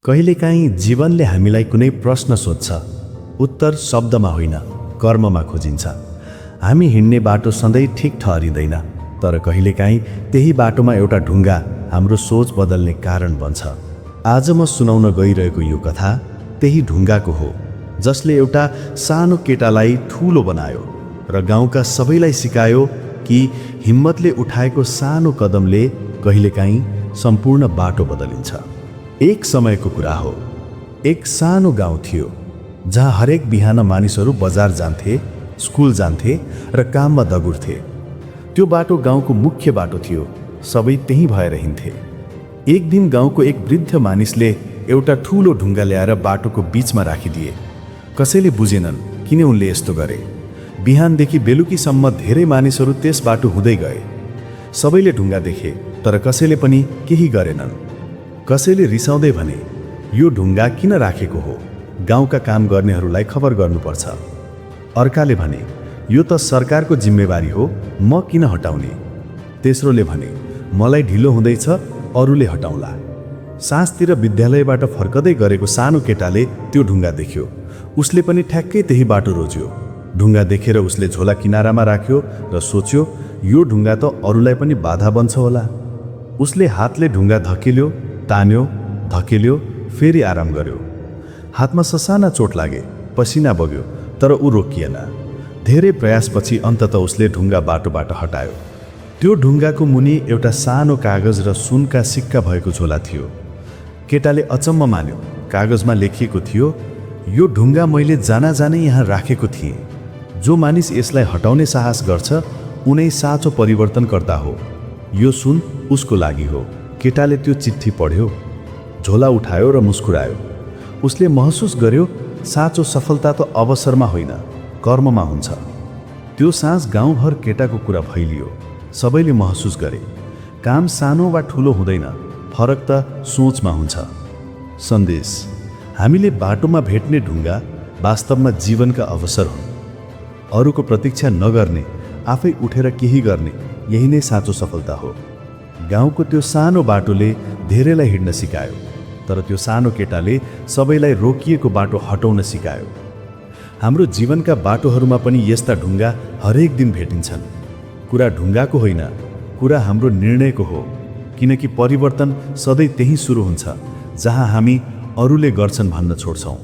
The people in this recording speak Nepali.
कहिलेकाहीँ जीवनले हामीलाई कुनै प्रश्न सोध्छ, उत्तर शब्दमा होइन कर्ममा खोजिन्छ। हामी हिँड्ने बाटो सधैँ ठिक ठहरिँदैन, तर कहिलेकाहीँ त्यही बाटोमा एउटा ढुङ्गा हाम्रो सोच बदल्ने कारण बन्छ। आज म सुनाउन गइरहेको यो कथा त्यही ढुङ्गाको हो, जसले एउटा सानो केटालाई ठुलो बनायो र गाउँका सबैलाई सिकायो कि हिम्मतले उठाएको सानो कदमले कहिलेकाहीँ सम्पूर्ण बाटो बदलिन्छ। एक समयको कुरा हो, एक सानो गाउँ थियो जहाँ हरेक बिहान मानिसहरू बजार जान्थे, स्कुल जान्थे र काममा दगुर्थे। त्यो बाटो गाउँको मुख्य बाटो थियो, सबै त्यही भएर हिँड्थे। एक दिन गाउँको एक वृद्ध मानिसले एउटा ठुलो ढुङ्गा ल्याएर बाटोको बीचमा राखिदिए। कसैले बुझेनन् किन उनले यस्तो गरे। बिहानदेखि बेलुकीसम्म धेरै मानिसहरू त्यस बाटो हुँदै गए। सबैले ढुङ्गा देखे, तर कसैले पनि केही गरेनन्। कसैले रिसाउँदै भने, यो ढुङ्गा किन राखेको हो, गाउँका काम गर्नेहरूलाई खबर गर्नुपर्छ। अर्काले भने, यो त सरकारको जिम्मेवारी हो, म किन हटाउने। तेस्रोले भने, मलाई ढिलो हुँदैछ, अरूले हटाउला। साँझतिर विद्यालयबाट फर्कदै गरेको सानो केटाले त्यो ढुङ्गा देख्यो। उसले पनि ठ्याक्कै त्यही बाटो रोज्यो। ढुङ्गा देखेर उसले झोला किनारामा राख्यो र सोच्यो, यो ढुङ्गा त अरूलाई पनि बाधा बन्छ होला। उसले हातले ढुङ्गा धकेल्यो, तान्यो, धकेल्यो, फेरि आराम गर्यो। हातमा ससाना चोट लागे, पसिना बग्यो, तर ऊ रोकिएन। धेरै प्रयासपछि अन्ततः उसले ढुङ्गा बाटोबाट हटायो। त्यो ढुङ्गाको मुनि एउटा सानो कागज र सुनका सिक्का भएको झोला थियो। केटाले अचम्म मान्यो। कागजमा लेखिएको थियो, यो ढुङ्गा मैले जानाजानै यहाँ राखेको थिएँ। जो मानिस यसलाई हटाउने साहस गर्छ, उनै साँचो परिवर्तनकर्ता हो। यो सुन उसको लागि हो। केटाले त्यो चिट्ठी पढ्यो, झोला उठायो र मुस्कुरायो। उसले महसुस गर्यो, साँचो सफलता त अवसरमा होइन, कर्ममा हुन्छ। त्यो साँझ गाउँभर केटाको कुरा फैलियो। सबैले महसुस गरे, काम सानो वा ठुलो हुँदैन, फरक त सोचमा हुन्छ। सन्देश: हामीले बाटोमा भेट्ने ढुङ्गा वास्तवमा जीवनका अवसर हुन्। अरूको प्रतीक्षा नगर्ने, आफै उठेर केही गर्ने, यही नै साँचो सफलता हो। गाउँको त्यो सानो बाटोले धेरैलाई हिँड्न सिकायो, तर त्यो सानो केटाले सबैलाई रोकिएको बाटो हटाउन सिकायो। हाम्रो जीवनका बाटोहरूमा पनि यस्ता ढुङ्गा हरेक दिन भेटिन्छन्। कुरा ढुङ्गाको होइन, कुरा हाम्रो निर्णयको हो, किनकि परिवर्तन सधैँ त्यही सुरु हुन्छ जहाँ हामी अरूले गर्छन् भन्न छोड्छौँ।